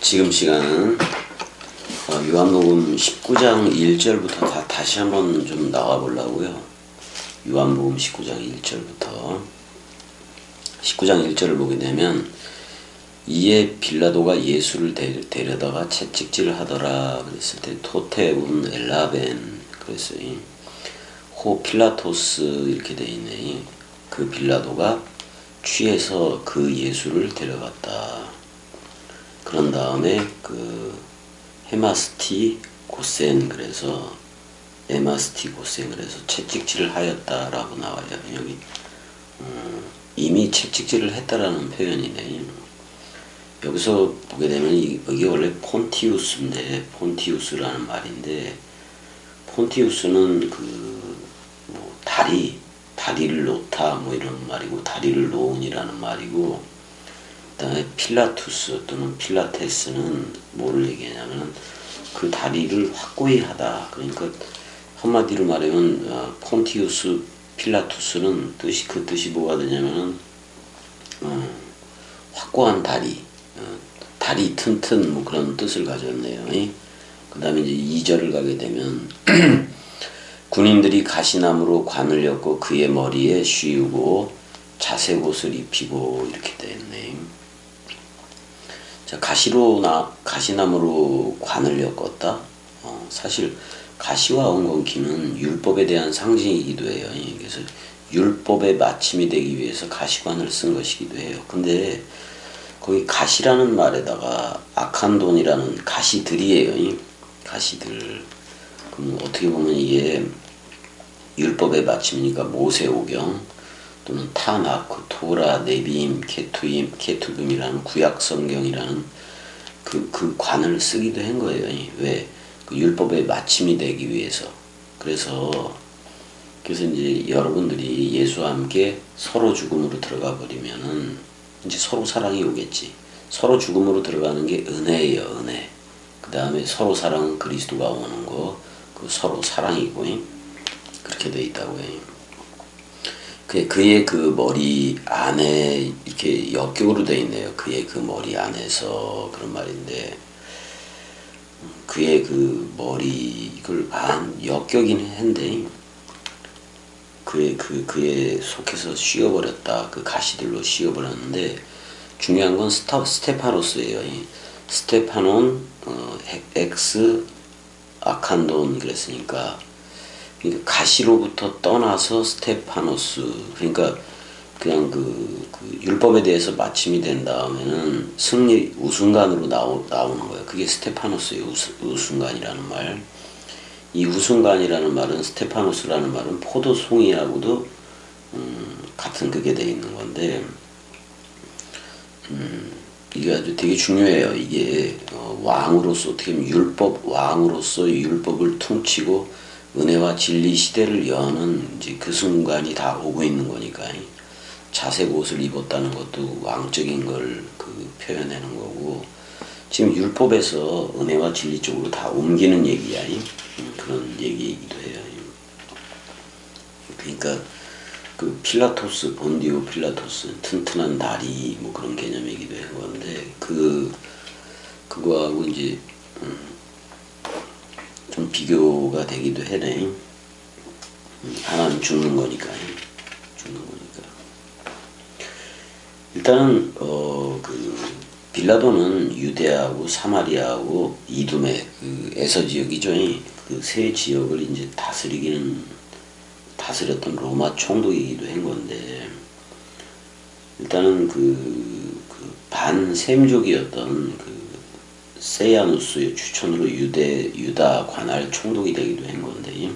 지금 시간은 요한복음 19장 1절부터 다시 한번 좀 나와 보려고요. 요한복음 19장 1절부터 19장 1절을 보게 되면, 이에 빌라도가 예수를 데려다가 채찍질을 하더라 그랬을 때 토테운 엘라벤 그랬어요. 호 필라토스 이렇게 돼 있네. 그 빌라도가 취해서 그 예수를 데려갔다. 그런 다음에 그 헤마스티 고센 그래서 에마스티 고센 그래서 채찍질을 하였다라고 나와요. 여기 이미 채찍질을 했다라는 표현이네. 여기서 보게 되면 이게 원래 폰티우스인데, 폰티우스라는 말인데, 폰티우스는 뭐 다리를 놓다 뭐 이런 말이고, 다리를 놓은이라는 말이고, 그다음에 필라투스 또는 필라테스는 뭐를 얘기하냐면 그 다리를 확고히 하다. 그러니까 한마디로 말하면 폰티우스 필라투스는 그 뜻이 뭐가 되냐면은 확고한 다리, 다리 튼튼 뭐 그런 뜻을 가졌네요. 그 다음에 이제 2절을 가게 되면 군인들이 가시나무로 관을 엮고 그의 머리에 씌우고 자색 옷을 입히고 이렇게 되었네. 자, 가시나무로 관을 엮었다. 사실 가시와 엉겅퀴는 율법에 대한 상징이기도 해요. 그래서 율법의 마침이 되기 위해서 가시관을 쓴 것이기도 해요. 근데 거기 가시라는 말에다가 아칸돈이라는 가시들이에요. 가시들. 그럼 어떻게 보면 이게 율법의 마침이니까 모세오경 또는 타나크, 토라, 네비임, 케투금이라는 구약성경이라는 그 관을 쓰기도 한 거예요. 왜? 그 율법의 마침이 되기 위해서. 그래서 이제 여러분들이 예수와 함께 서로 죽음으로 들어가 버리면은 이제 서로 사랑이 오겠지. 서로 죽음으로 들어가는 게 은혜예요, 은혜. 그 다음에 서로 사랑은 그리스도가 오는 거, 그 서로 사랑이고, 그렇게 돼 있다고 해요. 그의 그 머리 안에 이렇게 역격으로 돼 있네요. 그의 그 머리 안에서 그런 말인데, 그의 그 머리 이걸 역격이긴 한데, 그의 속에서 씌워버렸다. 그 가시들로 씌워버렸는데, 중요한 건 스테파노스예요. 스테파논 엑스 아칸돈 그랬으니까, 가시로부터 떠나서 스테파노스, 그러니까 그냥 그 율법에 대해서 마침이 된 다음에는 우순간으로 나오는 거예요. 그게 스테파노스예요. 우순간이라는 말. 이 우순간이라는 말은, 스테파노스라는 말은 포도송이하고도 같은 그게 되어 있는 건데, 이게 아주 되게 중요해요. 이게 왕으로서, 어떻게 보면 왕으로서 율법을 퉁치고 은혜와 진리 시대를 여는 이제 그 순간이 다 오고 있는 거니까, 자색 옷을 입었다는 것도 왕적인 걸 표현하는 거고, 지금 율법에서 은혜와 진리 쪽으로 다 옮기는 얘기야. 그런 얘기이기도 해요. 그러니까 그 필라토스, 본디오 필라토스, 튼튼한 다리 뭐 그런 개념이기도 한 건데, 그거하고 이제 좀 비교가 되기도 해네. 하나는 죽는 거니까. 일단은 빌라도는 유대하고 사마리아하고 이두메 그 에서 지역이죠. 그 세 지역을 이제 다스렸던 로마 총독이기도 한 건데, 일단은 반셈족이었던 세야누스의 추천으로 유다 관할 총독이 되기도 한 건데,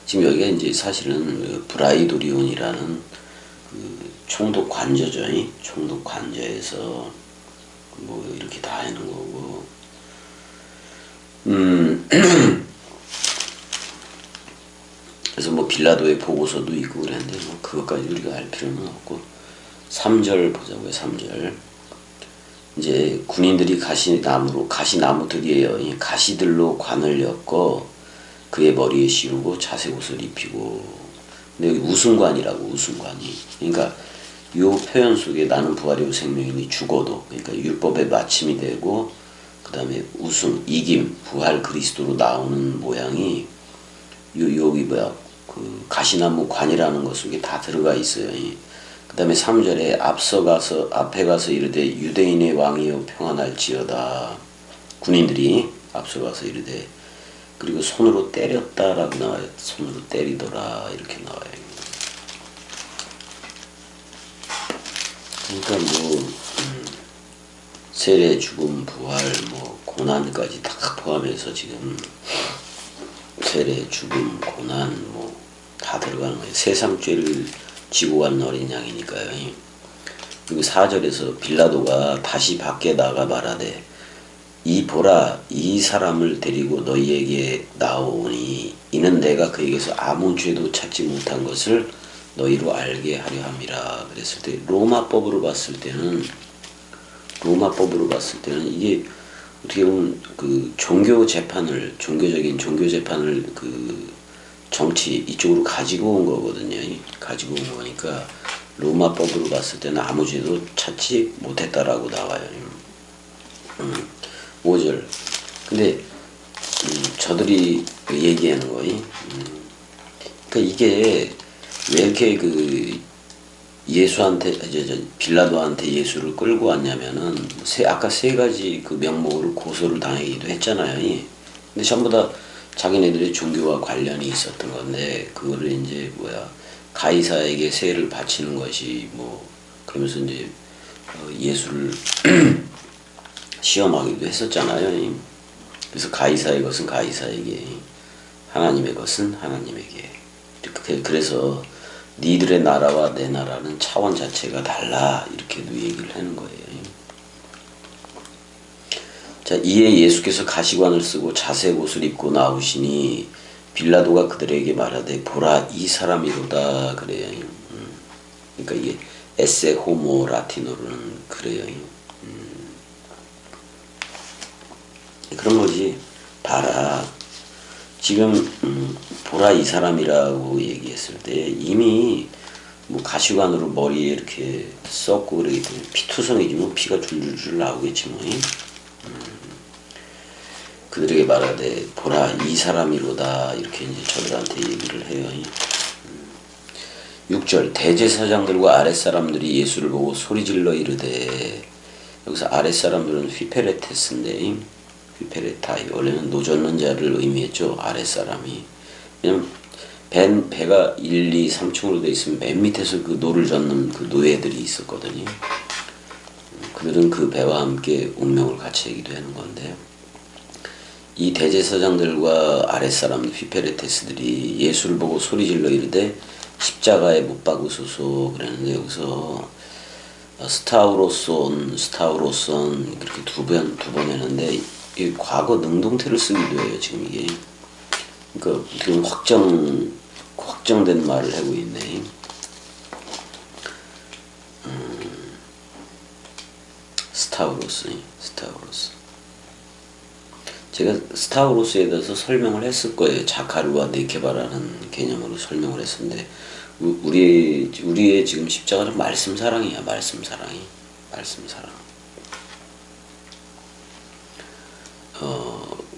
지금 여기가 이제 사실은 브라이도리온이라는 총독 관저죠. 총독 관저에서 뭐 이렇게 다 하는 거고, 그래서 뭐 빌라도의 보고서도 있고 그랬는데 뭐 그것까지 우리가 알 필요는 없고, 3절 보자고요. 3절. 이제 군인들이 가시나무들이에요. 가시들로 관을 엮고 그의 머리에 씌우고 자색 옷을 입히고. 근데 여기 우승관이라고, 우승관이. 그러니까 요 표현 속에 나는 부활이요 생명이니 죽어도, 그러니까 율법의 마침이 되고 그 다음에 우승, 이김, 부활 그리스도로 나오는 모양이 여기 그 가시나무 관이라는 것 속에 다 들어가 있어요. 그 다음에 3절에 앞에 가서 이르되 유대인의 왕이여 평안할지어다. 군인들이 앞서가서 이르되, 그리고 손으로 때렸다라고 나와요. 손으로 때리더라 이렇게 나와요. 그러니까 세례, 죽음, 부활, 고난까지 다 포함해서 지금 세례, 죽음, 고난 다 들어가는 거예요. 세상 죄를 지고 간 어린 양이니까요. 그리고 4절에서 빌라도가 다시 밖에 나가 말하되 보라 이 사람을 데리고 너희에게 나오니 이는 내가 그에게서 아무 죄도 찾지 못한 것을 너희로 알게 하려 함이라. 그랬을 때 로마법으로 봤을 때는 이게 어떻게 보면 그 종교적인 종교 재판을 그 정치 이쪽으로 가지고 온 거거든요. 가지고 온 거니까 로마법으로 봤을 때는 아무 죄도 찾지 못했다라고 나와요. 5절. 근데 저들이 얘기하는 거이. 그러니까 이게 왜 이렇게 그 예수한테 빌라도한테 예수를 끌고 왔냐면은 아까 세 가지 그 명목으로 고소를 당하기도 했잖아요. 근데 전부 다 자기네들의 종교와 관련이 있었던 건데 그거를 이제 가이사에게 세를 바치는 것이 그러면서 이제 예수를 시험하기도 했었잖아요. 그래서 가이사의 것은 가이사에게, 하나님의 것은 하나님에게. 그래서 니들의 나라와 내 나라는 차원 자체가 달라 이렇게도 얘기를 하는 거예요. 자, 이에 예수께서 가시관을 쓰고 자색 옷을 입고 나오시니 빌라도가 그들에게 말하되 보라 이 사람이로다 그래요. 그러니까 이게 에세 호모 라티노로는 그래요. 그런 거지. 봐라. 지금 보라 이 사람이라고 얘기했을 때 이미 가시관으로 머리에 이렇게 썩고 그러기 때문에 피투성이지 피가 줄줄줄 나오겠지 그들에게 말하되 보라 이 사람이로다 이렇게 이제 저들한테 얘기를 해요. 6절 대제사장들과 아랫사람들이 예수를 보고 소리질러 이르되, 여기서 아랫사람들은 휘페레테스인데 휘페레타이 원래는 노젓는 자를 의미했죠. 아랫사람이. 왜냐면 배가 1, 2, 3층으로 되어 있으면 맨 밑에서 그 노를 젓는 그 노예들이 있었거든요. 그들은 그 배와 함께 운명을 같이 하기도 하는 건데, 이 대제사장들과 아랫사람 휘페레테스들이 예수를 보고 소리질러 이르되 십자가에 못 박으소서 그랬는데, 여기서 스타우로손 그렇게 두 번 했는데 이 과거 능동태를 쓰기도 해요. 지금 이게 그러니까 지금 확정된 말을 하고 있네. 스타우로스. 제가 스타우로스에 대해서 설명을 했을 거예요. 자카르와 네케바라는 개념으로 설명을 했었는데, 우리의 지금 십자가는 말씀사랑이야. 말씀사랑.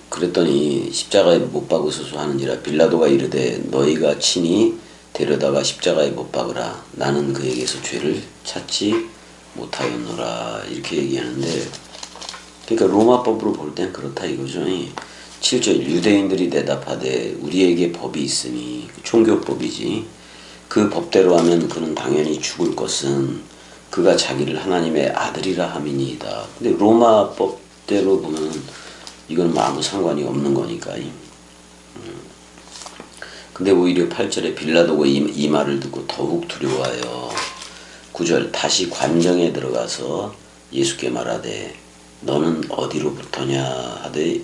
그랬더니 십자가에 못 박으소서 하는지라 빌라도가 이르되 너희가 친히 데려다가 십자가에 못 박으라. 나는 그에게서 죄를 찾지 못하였노라. 이렇게 얘기하는데, 그러니까 로마법으로 볼 땐 그렇다 이거죠. 7절 유대인들이 대답하되 우리에게 법이 있으니, 종교법이지. 그 법대로 하면 그는 당연히 죽을 것은 그가 자기를 하나님의 아들이라 함이니이다. 근데 로마법대로 보면 이건 아무 상관이 없는 거니까. 근데 오히려 8절에 빌라도가 이 말을 듣고 더욱 두려워하여 9절 다시 관정에 들어가서 예수께 말하되 너는 어디로부터냐 하되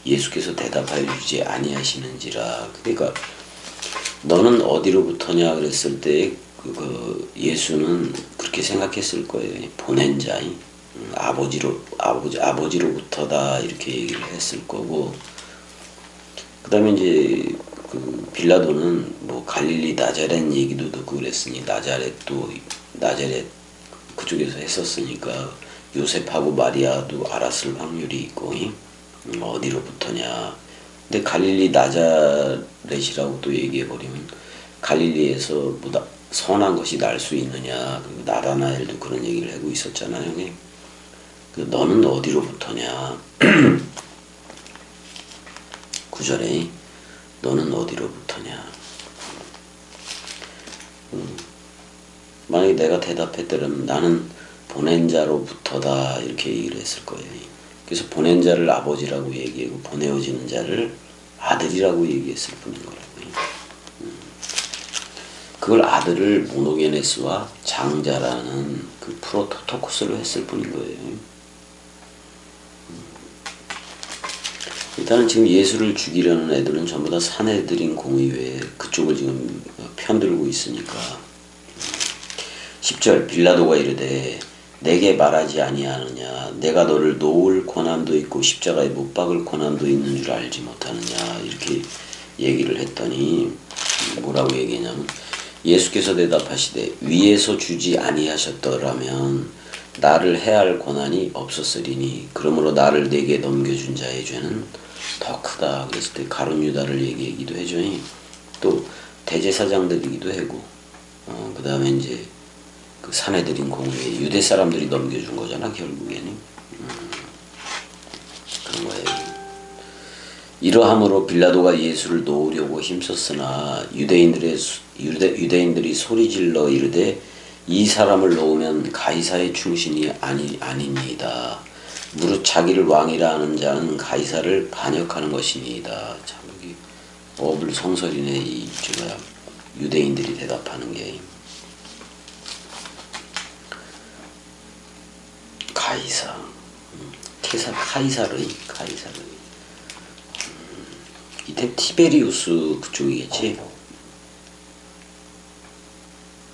예수께서 대답하여 주지 아니하시는지라. 그러니까 너는 어디로부터냐 그랬을 때 예수는 그렇게 생각했을 거예요. 보낸 자, 아버지로부터다 이렇게 얘기를 했을 거고, 그 다음에 이제 빌라도는 갈릴리 나자렛 얘기도 듣고 그랬으니 나자렛 그쪽에서 했었으니까 요셉하고 마리아도 알았을 확률이 있고 어디로부터냐. 근데 갈릴리 나자렛이라고 또 얘기해버리면 갈릴리에서 뭐 선한 것이 날 수 있느냐. 그리고 나다나엘도 그런 얘기를 하고 있었잖아요. 너는 어디로부터냐. 9절에 너는 어디로부터냐. 만약에 내가 대답했더라면 나는 보낸 자로부터다 이렇게 얘기를 했을 거예요. 그래서 보낸 자를 아버지라고 얘기하고 보내어지는 자를 아들이라고 얘기했을 뿐인 거라고요. 그걸 아들을 모노게네스와 장자라는 그 프로토토코스로 했을 뿐인 거예요. 일단은 지금 예수를 죽이려는 애들은 전부 다 사내들인 공의회에 그쪽을 지금 편들고 있으니까. 10절 빌라도가 이르되 내게 말하지 아니하느냐 내가 너를 놓을 권한도 있고 십자가에 못 박을 권한도 있는 줄 알지 못하느냐 이렇게 얘기를 했더니 뭐라고 얘기했냐면 예수께서 대답하시되 위에서 주지 아니하셨더라면 나를 해할 권한이 없었으리니 그러므로 나를 내게 넘겨준 자의 죄는 더 크다. 그랬을 때 가룟 유다를 얘기하기도 해줘. 또 대제사장들이기도 하고 그 다음에 이제 그 사내들인 공회에 유대 사람들이 넘겨준 거잖아 결국에는. 그런 거예요. 이러함으로 빌라도가 예수를 놓으려고 힘썼으나 유대인들이 소리질러 이르되 이 사람을 놓으면 가이사의 충신이 아니니이다. 무릇 자기를 왕이라 하는 자는 가이사를 반역하는 것이니이다. 참 여기 어불성설이네. 이 제가 유대인들이 대답하는 게. 가이사, 카이사르. 이때 티베리우스 그쪽이겠지.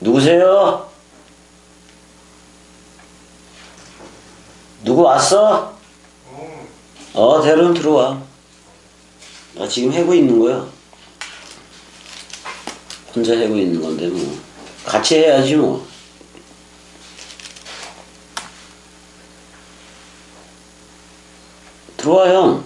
누구세요? 누구 왔어? 대령 들어와. 나 지금 하고 있는 거야. 혼자 하고 있는 건데 뭐 같이 해야지 뭐. 들어와 형.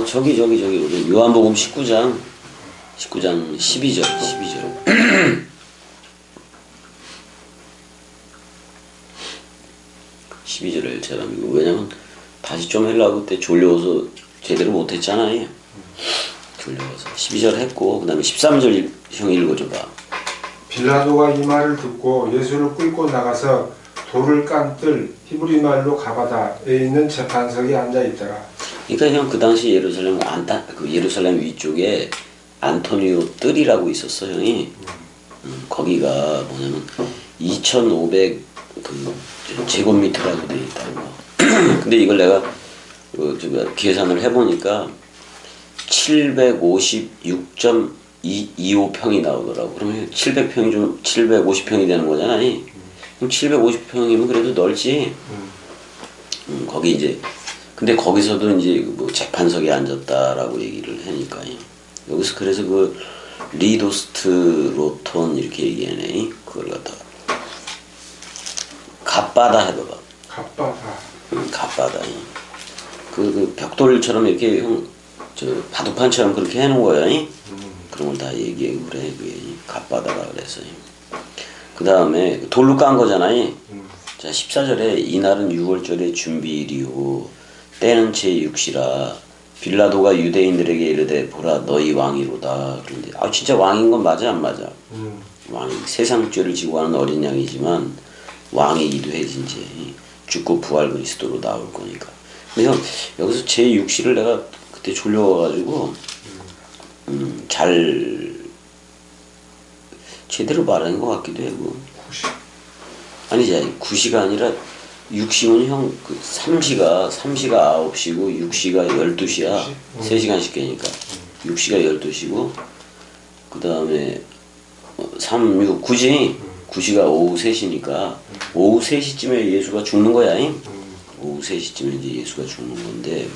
저기 우리 요한복음 19장 12절 12절을 제가 이거 왜냐면 다시 좀 하려고 그때 졸려서 제대로 못했잖아요. 졸려서 12절 했고 그 다음에 13절 형 읽어줘봐. 빌라도가 이 말을 듣고 예수를 끌고 나가서 돌을 깐 뜰 히브리 말로 가바다에 있는 재판석에 앉아 있더라. 그러니까 형 그 당시 예루살렘 위쪽에 안토니오 뜰이라고 있었어 형이. 거기가 뭐냐면 2,500 제곱미터라고 돼 있다고. 근데 이걸 내가 계산을 해보니까 756.25평이 나오더라고. 그러면 700평이 좀 750평이 되는 거잖아. 그럼 750평이면 그래도 넓지. 거기 이제 근데 거기서도 이제 뭐 재판석에 앉았다라고 얘기를 하니까 여기서 그래서 그 리도스트 로톤 이렇게 얘기하네. 그걸 갖다 갓바다 해봐봐. 갓바다. 그 벽돌처럼 이렇게 바둑판처럼 그렇게 해놓은 거야. 그런 걸 다 얘기하고 그래. 갓바다라 그래서. 그 다음에 돌로 깐 거잖아. 자 14절에 이날은 6월절의 준비일이요 때는 제6시라 빌라도가 유대인들에게 이르되 보라 너희 왕이로다. 그런데 진짜 왕인 건 맞아 안 맞아? 왕이 세상 죄를 지고 가는 어린 양이지만 왕이기도 해. 이제 죽고 부활 그리스도로 나올 거니까. 근데 형 여기서 제6시를 내가 그때 졸려가지고 잘 제대로 말하는 것 같기도 하고. 아니지 9시가 아니라 6시면 형 3시가 9시고 6시가 12시야. 3시간씩 깨니까 6시가 12시고 그 다음에 3, 6, 9시 9시가 오후 3시니까 오후 3시쯤에 예수가 죽는 거야. 오후 3시쯤에 이제 예수가 죽는 건데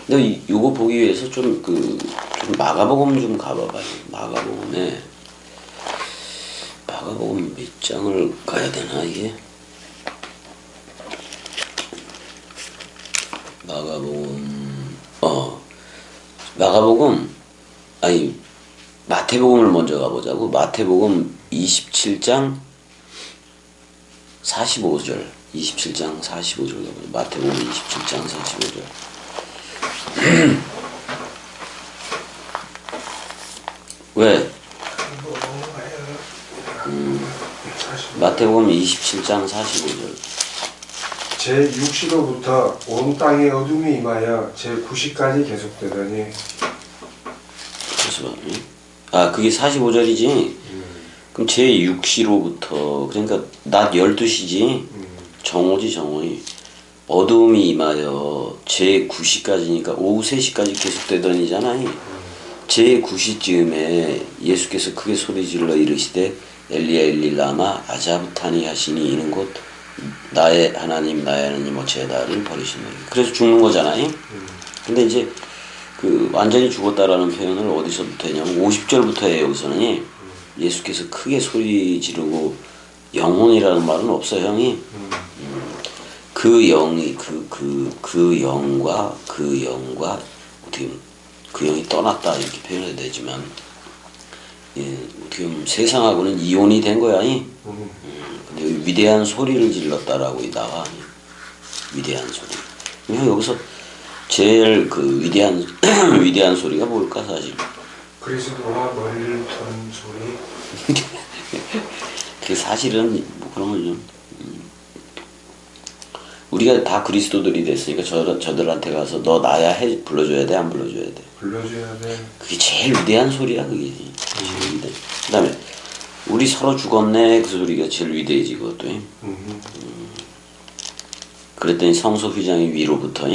근데 요거 보기 위해서 좀 마가복음 좀 가봐봐요. 마가복음 몇 장을 가야 되나 이게? 마태복음을 먼저 가보자고. 마태복음 27장 45절. 27장 45절 가보자. 마태복음 27장 45절. 왜? 마태복음 27장 45절. 제6시로부터 온 땅에 어둠이 임하여 제9시까지 계속되더니. 그게 45절이지? 그럼 제6시로부터, 그러니까 낮 12시지? 정오지. 어둠이 임하여 제9시까지니까 오후 3시까지 계속되더니잖아. 제9시쯤에 예수께서 크게 소리질러 이르시되 엘리야 라마 아자부타니 하시니 이는 곧 나의 하나님 어찌 나를 버리시노니. 그래서 죽는 거잖아요. 근데 이제 완전히 죽었다라는 표현을 어디서부터 했냐면 50절부터 해요. 여기서는 예수께서 크게 소리 지르고 영혼이라는 말은 없어요, 형이. 그 영이 그 영과 어떻게 보면 그 영이 떠났다 이렇게 표현해야 되지만, 어떻게 보면 세상하고는 이혼이 된 거야. 근데 위대한 소리를 질렀다라고 나와. 위대한 소리. 여기서 제일 위대한 소리가 뭘까 사실? 그리스도와 머리를 턴 소리. 그 사실은 뭐 그러면 좀 우리가 다 그리스도들이 됐으니까 저들한테 가서 너 나야 불러줘야 돼, 안 불러줘야 돼? 불러줘야 돼. 그게 제일 위대한 소리야, 그게. 제일 위대. 그다음에 우리 서로 죽었네, 그 소리가 제일 위대해지 그것도. 그랬더니 성소 휘장이 위로부터.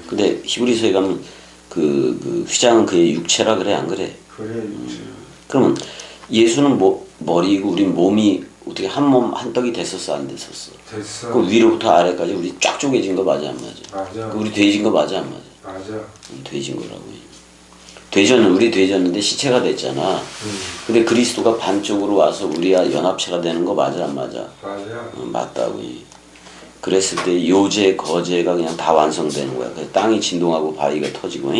근데 히브리서에 가면 그 휘장은 그의 육체라 그래, 안 그래? 그래, 육체. 그러면 예수는 머리고 우리 몸이 어떻게 한 몸 한 떡이 됐었어, 안 됐었어? 됐어. 그 위로부터 아래까지 우리 쫙 쪼개진 거 맞아, 안 맞아? 맞아. 우리 돼진 거 맞아, 안 맞아? 맞아. 돼진 거라고. 우리 돼졌는데 시체가 됐잖아. 근데 그리스도가 반쪽으로 와서 우리와 연합체가 되는 거 맞아, 안 맞아? 맞아. 맞다고. 그랬을 때 요제, 거제가 그냥 다 완성되는 거야. 그래서 땅이 진동하고 바위가 터지고,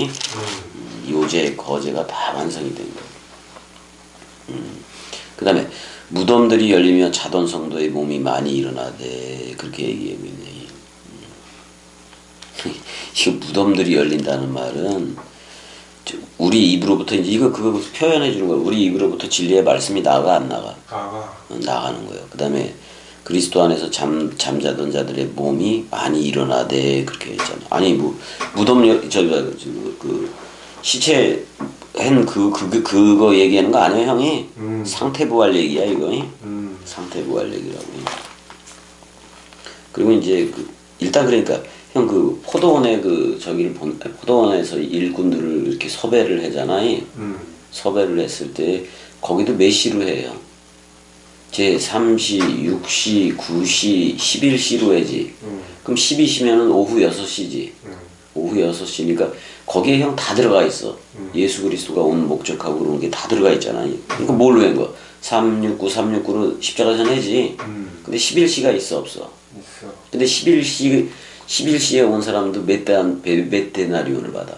요제, 거제가 다 완성이 된 거야. 그 다음에 무덤들이 열리며 자돈 성도의 몸이 많이 일어나되, 그렇게 얘기하고 있네. 이거 무덤들이 열린다는 말은 우리 입으로부터 이제 그거 표현해 주는 거야. 우리 입으로부터 진리의 말씀이 나가, 안 나가? 나가는 거예요. 그 다음에 그리스도 안에서 잠자던 자들의 몸이 많이 일어나되, 그렇게 했잖아. 아니 무덤 시체 그거 얘기하는 거 아니에요, 형이? 상태 부활 얘기야, 이거. 상태 부활 얘기라고. 그리고 이제 일단 그러니까 형 포도원에 포도원에서 일꾼들을 이렇게 섭외를 하잖아요. 섭외를 했을 때 거기도 몇 시로 해요? 제 3시, 6시, 9시, 11시로 해지. 그럼 12시면은 오후 6시지. 오후 6시니까 거기에 형 다 들어가 있어. 예수 그리스도가 온 목적하고 그런 게 다 들어가 있잖아. 그러니까 뭘로 한 거야? 369로 십자가 전해지. 근데 11시가 있어, 없어? 있어. 근데 11시에 온 사람도 몇 데나리온을 받아?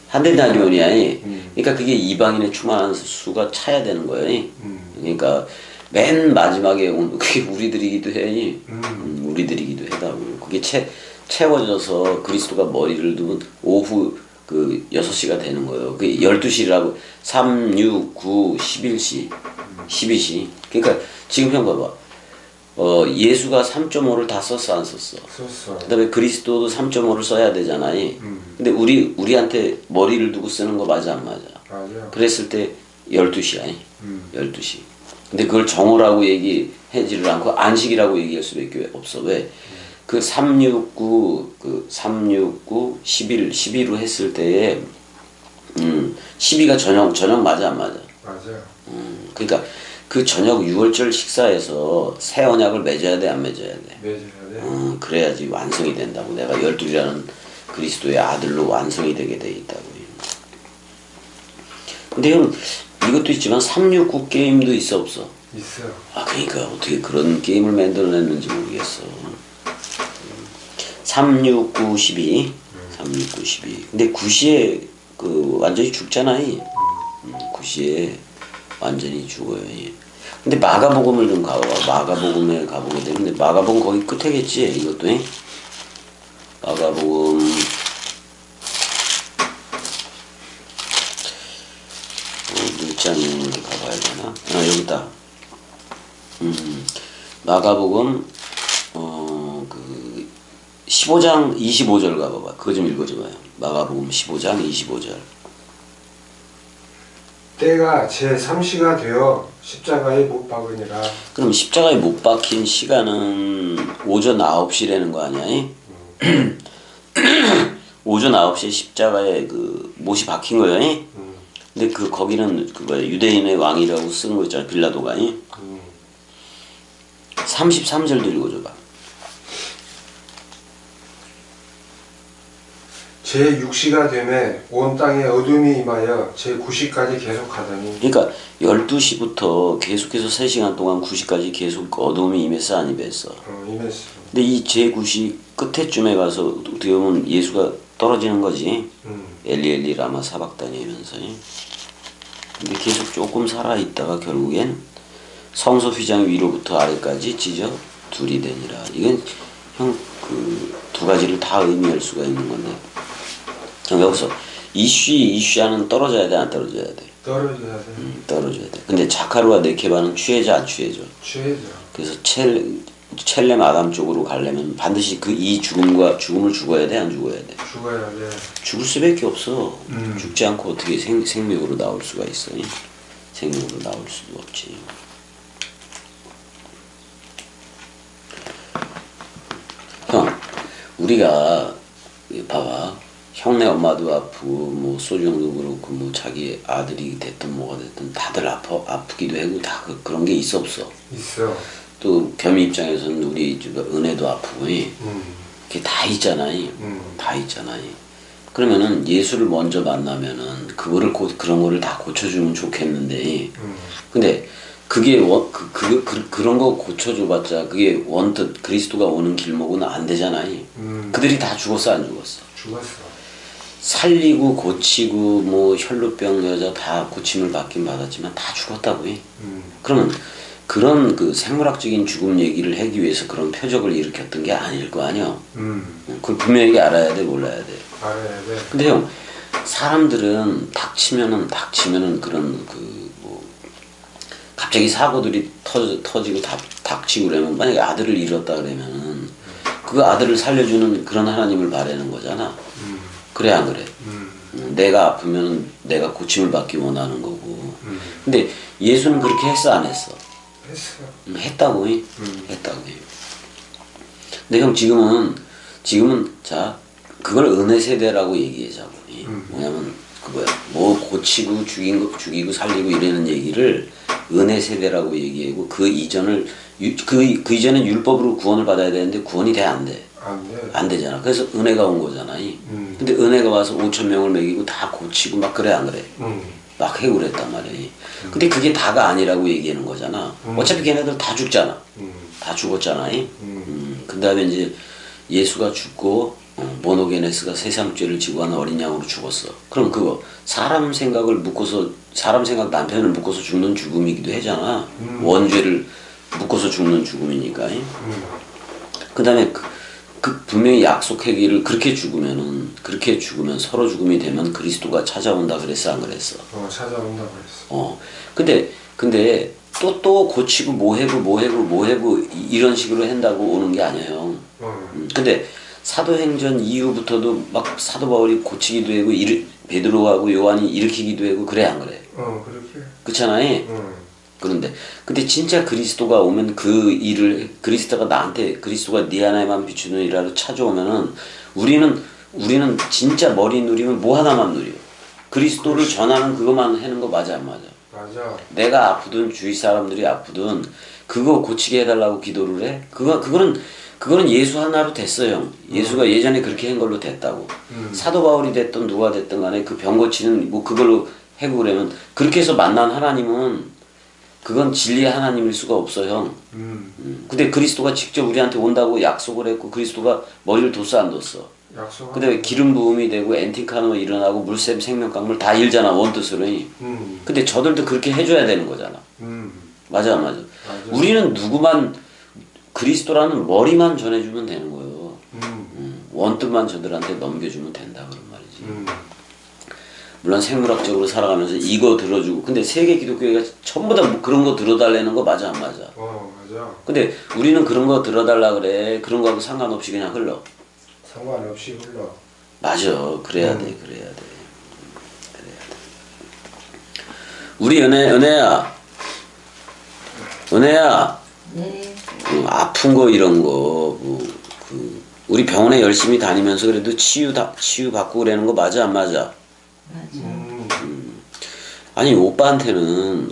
한 데나리온이 아니. 그러니까 그게 이방인의 충만한 수가 차야 되는 거예요. 그러니까 맨 마지막에 그게 우리들이기도 해. 우리들이기도 해다고. 그게 채워져서 그리스도가 머리를 두면 오후 6시가 되는 거예요. 그 12시라고 3, 6, 9, 11시, 12시. 그러니까 지금 형 봐봐. 예수가 3.5를 다 썼어, 안 썼어? 썼어. 그 다음에 그리스도도 3.5를 써야 되잖아요. 근데 우리한테 머리를 두고 쓰는 거 맞아, 안 맞아? 맞아. 그랬을 때 12시야. 12시. 근데 그걸 정오라고 얘기하지를 않고 안식이라고 얘기할 수밖에 없어. 왜? 369, 11로 했을 때에, 12가 저녁 맞아, 안 맞아? 맞아. 그러니까 그 저녁 6월절 식사에서 새 언약을 맺어야 돼, 안 맺어야 돼? 맺어야 돼. 그래야지 완성이 된다고. 내가 12이라는 그리스도의 아들로 완성이 되게 돼 있다고요. 근데 형 이것도 있지만 369 게임도 있어 없어? 있어. 아 그러니까 어떻게 그런 게임을 만들어냈는지 모르겠어. 369 12 369 12 근데 구시에 그 완전히 죽잖아. 구시에 완전히 죽어요. 근데 마가복음을 좀 가봐. 마가복음에 가보게 되는데 마가복음 거기 끝에겠지 이것도. 마가복음 물장을 가봐야 되나? 아 여기 있다. 마가복음 그 15장 25절 가봐봐. 그거 좀 읽어줘봐요. 마가복음 15장 25절. 때가 제3시가 되어 십자가에 못 박으니라. 그럼 십자가에 못 박힌 시간은 오전 9시라는 거 아니야? 오전 9시에 십자가에 그 못이 박힌 거야. 근데 그 거기는 그 뭐야 유대인의 왕이라고 쓰는 거 있잖아. 빌라도가. 33절도 읽어줘봐. 제6시가 되매 온 땅에 어둠이 임하여 제9시까지 계속하더니. 그러니까 12시부터 계속해서 3시간 동안 9시까지 계속 어둠이 임했어 안 임했어? 임했어. 근데 이 제9시 끝에쯤에 가서 어떻게 보면 예수가 떨어지는 거지. 엘리 엘리 라마 사박다니 하면서. 근데 계속 조금 살아있다가 결국엔 성소 휘장 위로부터 아래까지 찢어 둘이 되니라. 이건 형 그 두 가지를 다 의미할 수가 있는 건데. 여기서 이슈하는 떨어져야 돼 안 떨어져야 돼? 떨어져야 돼. 떨어져야 돼. 근데 자카루와 네케바는 취해져 안 취해져? 취해져. 그래서 첼렘 아담 쪽으로 가려면 반드시 그 이 죽음을 죽어야 돼 안 죽어야 돼? 죽어야 돼. 죽을 수밖에 없어. 죽지 않고 어떻게 생명으로 나올 수가 있어? 생명으로 나올 수도 없지. 형, 우리가 봐봐. 형네 엄마도 아프고 뭐 소중도 그렇고 뭐 자기 아들이 됐든 뭐가 됐든 다들 아프기도 하고 다 그런 게 있어 없어? 있어. 또 겸이 입장에서는 우리 은혜도 아프고 그게 다 있잖아요. 다 있잖아요. 그러면은 예수를 먼저 만나면은 그런 거를 다 고쳐주면 좋겠는데 근데 그게 그런 거 고쳐줘봤자 그게 원뜻 그리스도가 오는 길목은 안 되잖아요. 그들이 다 죽었어 안 죽었어? 죽었어. 살리고 고치고 뭐 혈루병 여자 다 고침을 받긴 받았지만 다 죽었다고요. 그러면 그런 그 생물학적인 죽음 얘기를 하기 위해서 그런 표적을 일으켰던 게 아닐 거 아니야. 그걸 분명히 알아야 돼 몰라야 돼. 알아야 돼. 근데 형 사람들은 닥치면은 그런 그 뭐 갑자기 사고들이 터지고 닥치고 그러면 만약에 아들을 잃었다 그러면은 그 아들을 살려주는 그런 하나님을 바라는 거잖아. 그래 안 그래? 내가 아프면 내가 고침을 받기 원하는 거고. 근데 예수는 그렇게 했어 안 했어? 했어. 했다고. 했다고. 근데 형 지금은 자 그걸 은혜 세대라고 얘기하자고. 뭐냐면 그 뭐야 뭐 고치고 죽이고 살리고 이러는 얘기를 은혜 세대라고 얘기하고 그 이전을 그 이전엔 율법으로 구원을 받아야 되는데 구원이 돼 안 돼? 안 돼. 안 되잖아. 그래서 은혜가 온 거잖아. 근데 은혜가 와서 5,000명을 먹이고 다 고치고 막 그래 안 그래? 막 해고랬단 말이야. 근데 그게 다가 아니라고 얘기하는 거잖아. 어차피 걔네들 다 죽잖아. 다 죽었잖아. 그 다음에 이제 예수가 죽고 모노게네스가 세상 죄를 지고 하는 어린 양으로 죽었어. 그럼 그거 사람 생각 남편을 묶어서 죽는 죽음이기도 하잖아. 원죄를 묶어서 죽는 죽음이니까. 그 다음에 그 분명히 약속하기를 그렇게 죽으면 서로 죽음이 되면 그리스도가 찾아온다 그랬어 안 그랬어? 찾아온다 그랬어. 근데 또 고치고 뭐해고 이런 식으로 한다고 오는 게 아니에요. 근데 사도행전 이후부터도 막 사도 바울이 고치기도 하고 베드로하고 요한이 일으키기도 하고 그래 안 그래? 그렇게. 그렇잖아요. 근데 진짜 그리스도가 오면 그 일을 그리스도가 네 안에만 비추는 일하러 찾아오면은 우리는 진짜 머리 누리면 뭐 하나만 누려. 그리스도를 전하는 그것만 하는 거 맞아 안 맞아? 맞아. 내가 아프든 주위 사람들이 아프든 그거 고치게 해달라고 기도를 해. 그거는 그거는 예수 하나로 됐어요. 예수가 예전에 그렇게 한 걸로 됐다고. 사도 바울이 됐든 누가 됐든 간에 그 병 고치는 뭐 그걸로 해고 그러면 그렇게 해서 만난 하나님은 그건 진리의 하나님일 수가 없어요. 근데 그리스도가 직접 우리한테 온다고 약속을 했고 그리스도가 머리를 뒀어 안 뒀어. 근데 기름 부음이 되고 엔티카노 일어나고 물샘 생명강물 다 일잖아 원뜻으로. 근데 저들도 그렇게 해줘야 되는 거잖아. 맞아. 우리는 누구만 그리스도라는 머리만 전해주면 되는 거예요. 원뜻만 저들한테 넘겨주면 된다 그런 말이지. 물론 생물학적으로 살아가면서 이거 들어주고 근데 세계 기독교회가 전부 다뭐 그런 거 들어달라는 거 맞아 안 맞아? 맞아. 근데 우리는 그런 거 들어달라 그래. 그런 거하고 상관없이 그냥 흘러. 상관없이 흘러. 맞아. 그래야 돼. 우리 은혜야. 네. 아픈 거 이런 거 우리 병원에 열심히 다니면서 그래도 치유 받고 그러는 거 맞아 안 맞아? 아니 오빠한테는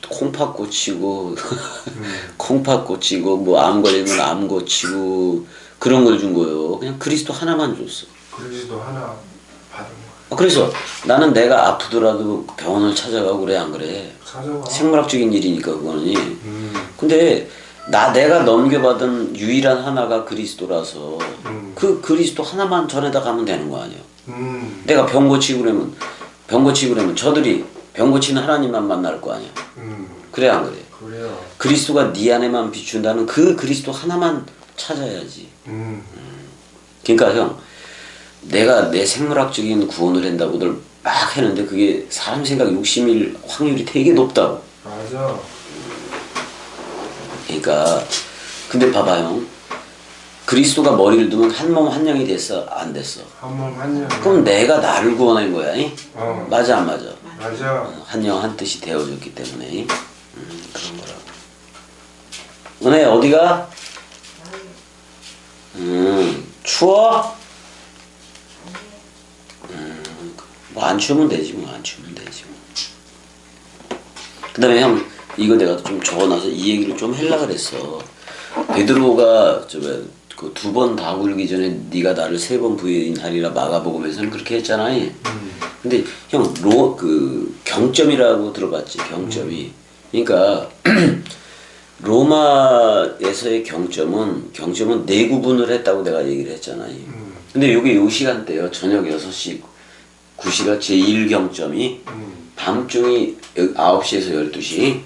콩팥 고치고 콩팥 고치고 뭐 암 걸리면 암 고치고 그런 걸 준 거예요. 그냥 그리스도 하나만 줬어. 그리스도 하나 받은 거. 그래서 나는 내가 아프더라도 병원을 찾아가고 그래 안 그래? 찾아가. 생물학적인 일이니까 그거는. 근데 내가 넘겨받은 유일한 하나가 그리스도라서 그 그리스도 하나만 전해다 가면 되는 거 아니야. 내가 병 고치고 그러면 저들이 병 고치는 하나님만 만날 거 아니야. 그래 안 그래? 그래요. 그리스도가 네 안에만 비춘다는 그 그리스도 하나만 찾아야지. 그러니까 형 내가 내 생물학적인 구원을 한다고들 막 했는데 그게 사람 생각 욕심일 확률이 되게 높다고. 맞아. 그러니까 근데 봐봐요. 그리스도가 머리를 두면 한 몸 한 영이 됐어 안 됐어? 한 몸 한 영. 그럼 내가 나를 구원한 거야. 맞아 안 맞아? 맞아. 한 영 한 뜻이 되어졌기 때문에 그런 거라고. 은혜 어디가? 추워? 뭐 안 추우면 되지 뭐. 그 다음에 형 이거 내가 좀 적어놔서 이 얘기를 좀 하려고 그랬어. 베드로가 그 두 번 다 굴기 전에 네가 나를 세 번 부인하리라 마가복음에서는 그렇게 했잖아. 근데 형 그 경점이라고 들어봤지? 경점이. 그러니까 로마에서의 경점은 네 구분을 했다고 내가 얘기를 했잖아. 근데 요게 요 시간대요. 저녁 6시 9시가 제1경점이 밤중이 9시에서 12시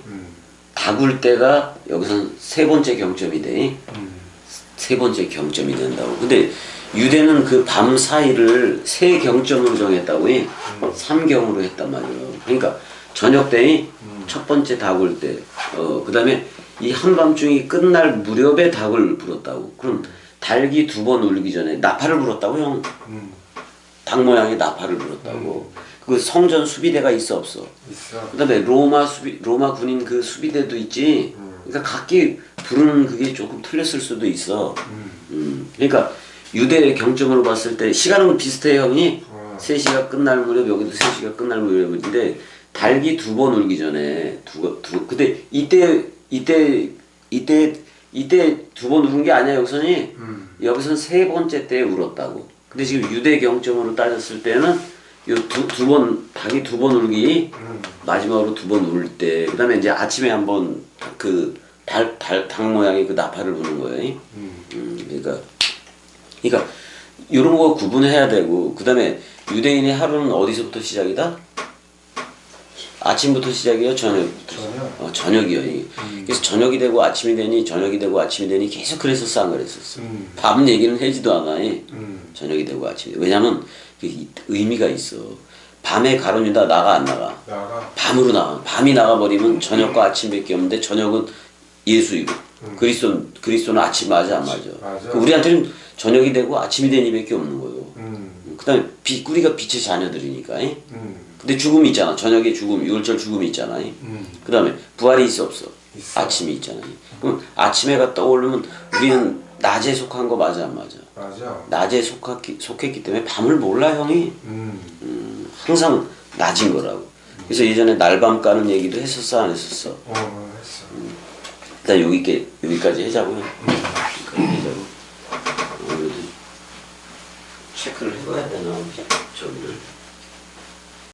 다 굴 때가 여기선 세 번째 경점이 돼. 세 번째 경점이 된다고. 근데 유대는 그 밤 사이를 세 경점으로 정했다고. 3경으로 했단 말이에요. 그러니까 저녁 때이 첫 번째 닭을 때, 그 다음에 이 한밤중이 끝날 무렵에 닭을 불었다고. 그럼 닭이 두 번 울기 전에 나팔을 불었다고 형. 닭 모양의 나팔을 불었다고. 그 성전 수비대가 있어 없어? 있어. 그 다음에 로마 군인 그 수비대도 있지. 그러니까 각기 부르는 그게 조금 틀렸을 수도 있어. 그러니까 유대 경점으로 봤을 때 시간은 비슷해 형이. 3시가 끝날 무렵 여기도 3시가 끝날 무렵인데 닭이 두 번 울기 전에 근데 이때 두 번 울은 게 아니야 여기서는. 여기선 세 번째 때에 울었다고. 근데 지금 유대 경점으로 따졌을 때는 요 닭이 두 번 울기 마지막으로 두 번 울 때 그다음에 이제 아침에 한번 그 닭 모양의 그 나팔을 부는 거예요. 그러니까 이런 거 구분해야 되고 그다음에 유대인의 하루는 어디서부터 시작이다? 아침부터 시작이에요? 저녁부터? 저녁이요. 그래서 저녁이 되고 아침이 되니 계속 그랬었어 안 그랬었어? 밤 얘기는 하지도 않아. 저녁이 되고 아침이. 왜냐면 그 의미가 있어. 밤에 가론유다 나가 안 나가? 밤으로 나가. 밤이 나가버리면 저녁과 아침밖에 없는데 저녁은 예수이고 그리스도는 아침 맞아 안 맞아? 우리한테는 저녁이 되고 아침이 되니 밖에 없는 거예요. 그 다음에 우리가 빛의 자녀들이니까. 근데 죽음이 있잖아. 저녁에 죽음, 유월절 죽음이 있잖아. 그 다음에 부활이 있어 없어? 아침이 있잖아. 그럼 아침에가 떠오르면 우리는 낮에 속한 거 맞아 안 맞아? 맞아. 낮에 속했기 때문에 밤을 몰라 형이. 항상 낮인 거라고. 그래서 예전에 날밤 까는 얘기도 했었어 안 했었어? 했어. 일단 여기까지 하자고요. 여기까지 하자고. 체크를 해봐야 되나 저기를.